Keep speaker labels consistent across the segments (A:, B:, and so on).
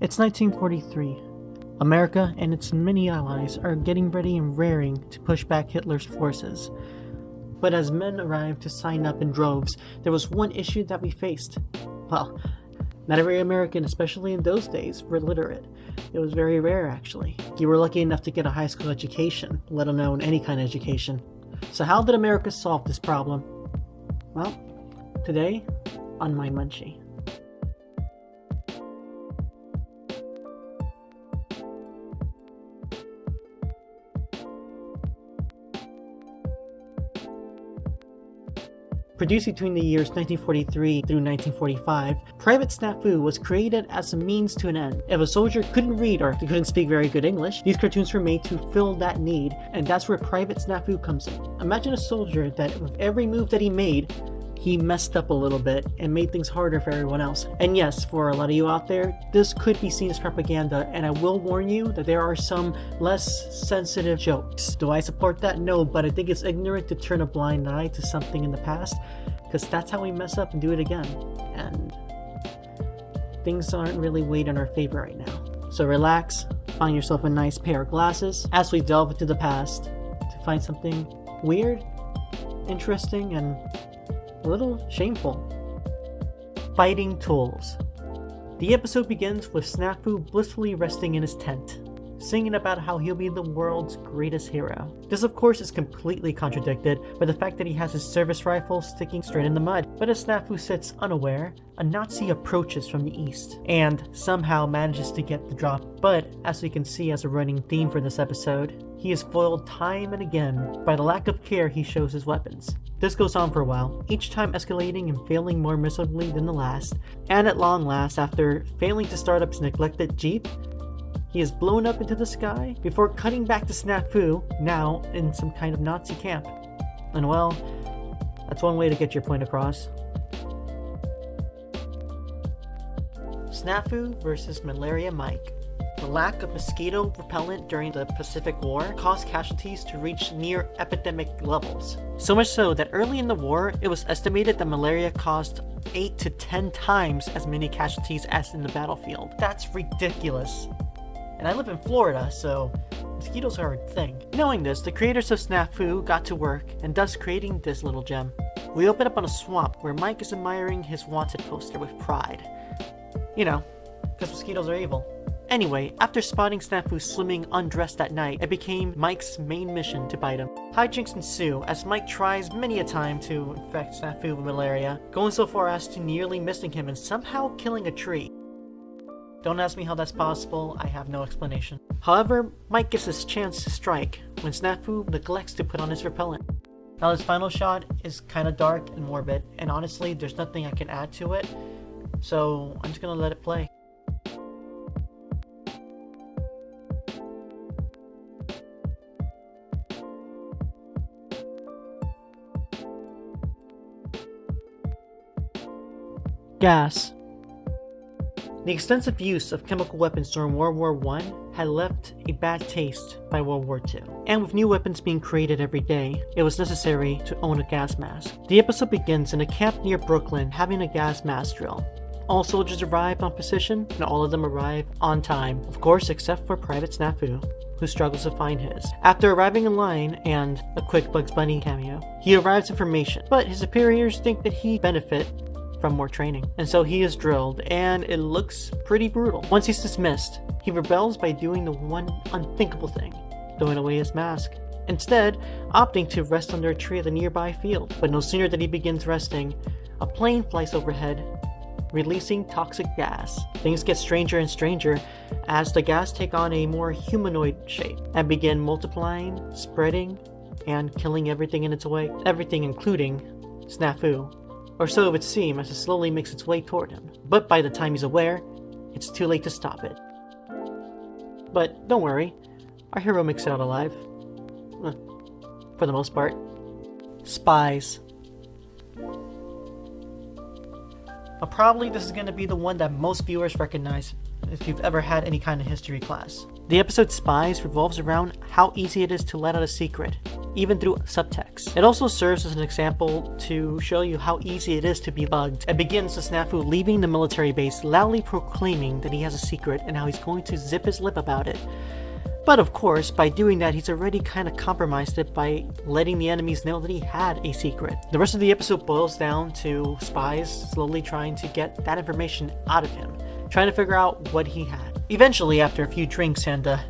A: It's 1943. America and its many allies are getting ready and raring to push back Hitler's forces. But as men arrived to sign up in droves, there was one issue that we faced. Well, not every American, especially in those days, were literate. It was very rare, actually. You were lucky enough to get a high school education, let alone any kind of education. So how did America solve this problem? Well, today on Mind Munchie. Produced between the years 1943 through 1945, Private Snafu was created as a means to an end. If a soldier couldn't read or couldn't speak very good English, these cartoons were made to fill that need, and that's where Private Snafu comes in. Imagine a soldier that with every move that he made, he messed up a little bit and made things harder for everyone else. And yes, for a lot of you out there, this could be seen as propaganda, and I will warn you that there are some less sensitive jokes. Do I support that? No, but I think it's ignorant to turn a blind eye to something in the past, because that's how we mess up and do it again. And things aren't really weighed in our favor right now. So relax, find yourself a nice pair of glasses as we delve into the past to find something weird, interesting, and a little shameful. Fighting tools. The episode begins with Snafu blissfully resting in his tent, singing about how he'll be the world's greatest hero. This of course is completely contradicted by the fact that he has his service rifle sticking straight in the mud. But as Snafu sits unaware, a Nazi approaches from the east and somehow manages to get the drop. But as we can see as a running theme for this episode, he is foiled time and again by the lack of care he shows his weapons. This goes on for a while, each time escalating and failing more miserably than the last, and at long last, after failing to start up his neglected Jeep, he is blown up into the sky before cutting back to Snafu, now in some kind of Nazi camp. And well, that's one way to get your point across. Snafu versus Malaria Mike. The lack of mosquito repellent during the Pacific War caused casualties to reach near epidemic levels. So much so that early in the war, it was estimated that malaria caused 8 to 10 times as many casualties as in the battlefield. That's ridiculous. And I live in Florida, so mosquitoes are a thing. Knowing this, the creators of Snafu got to work, and thus creating this little gem. We open up on a swamp where Mike is admiring his wanted poster with pride. You know, because mosquitoes are evil. Anyway, after spotting Snafu swimming undressed at night, it became Mike's main mission to bite him. Hijinks ensue as Mike tries many a time to infect Snafu with malaria, going so far as to nearly missing him and somehow killing a tree. Don't ask me how that's possible, I have no explanation. However, Mike gets his chance to strike when Snafu neglects to put on his repellent. Now this final shot is kinda dark and morbid, and honestly there's nothing I can add to it, so I'm just gonna let it play. Gas. The extensive use of chemical weapons during World War I had left a bad taste by World War II. And with new weapons being created every day, it was necessary to own a gas mask. The episode begins in a camp near Brooklyn having a gas mask drill. All soldiers arrive on position, and all of them arrive on time. Of course, except for Private Snafu, who struggles to find his. After arriving in line and a quick Bugs Bunny cameo, he arrives in formation, but his superiors think that he'd benefit from more training, and so he is drilled, and it looks pretty brutal. Once he's dismissed, he rebels by doing the one unthinkable thing, throwing away his mask. Instead, opting to rest under a tree at the nearby field. But no sooner than he begins resting, a plane flies overhead, releasing toxic gas. Things get stranger and stranger as the gas take on a more humanoid shape and begin multiplying, spreading, and killing everything in its way. Everything including Snafu. Or so it would seem as it slowly makes its way toward him. But by the time he's aware, it's too late to stop it. But don't worry, our hero makes it out alive. For the most part. Spies. Probably this is going to be the one that most viewers recognize if you've ever had any kind of history class. The episode Spies revolves around how easy it is to let out a secret, even through subtext. It also serves as an example to show you how easy it is to be bugged. It begins with Snafu leaving the military base, loudly proclaiming that he has a secret and how he's going to zip his lip about it. But of course, by doing that, he's already kind of compromised it by letting the enemies know that he had a secret. The rest of the episode boils down to Spies slowly trying to get that information out of him, trying to figure out what he had. Eventually, after a few drinks and a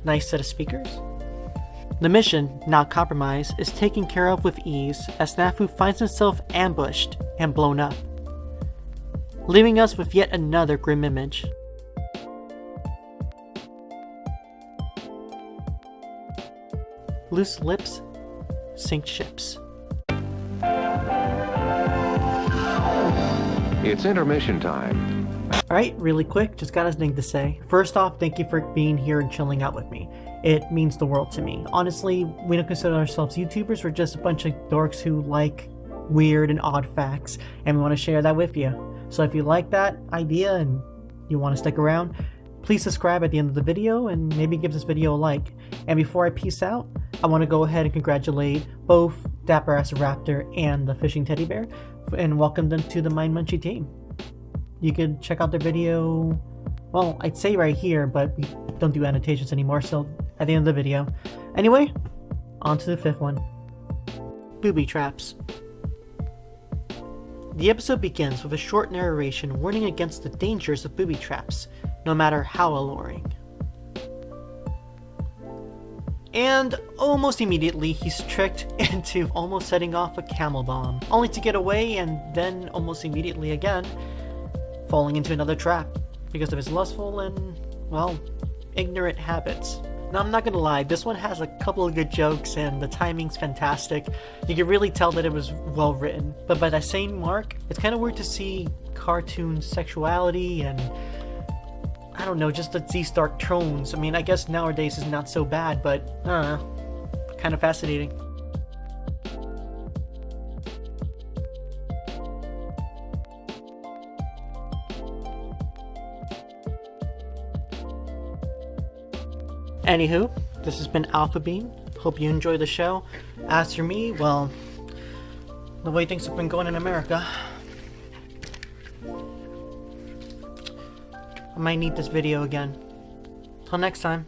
A: nice set of speakers, the mission, not compromised, is taken care of with ease as Snafu finds himself ambushed and blown up, leaving us with yet another grim image. Loose lips sink ships.
B: It's intermission time.
A: Alright, really quick, just got something to say. First off, thank you for being here and chilling out with me. It means the world to me. Honestly, we don't consider ourselves YouTubers, we're just a bunch of dorks who like weird and odd facts, and we want to share that with you. So if you like that idea and you want to stick around, please subscribe at the end of the video and maybe give this video a like. And before I peace out, I want to go ahead and congratulate both Dapper Ass Raptor and the Fishing Teddy Bear and welcome them to the Mind Munchie team. You could check out their video, well, I'd say right here, but we don't do annotations anymore, so at the end of the video. Anyway, on to the fifth one. Booby traps. The episode begins with a short narration warning against the dangers of booby traps, no matter how alluring. And almost immediately he's tricked into almost setting off a camel bomb, only to get away and then almost immediately again falling into another trap because of his lustful and, well, ignorant habits. Now I'm not gonna lie, this one has a couple of good jokes and the timing's fantastic. You can really tell that it was well written, but by that same mark, it's kind of weird to see cartoon sexuality and I don't know, just these dark tones. I mean, I guess nowadays is not so bad, but I don't know, kind of fascinating. Anywho, this has been Alpha Beam. Hope you enjoyed the show. As for me, well, the way things have been going in America, I might need this video again. Till next time.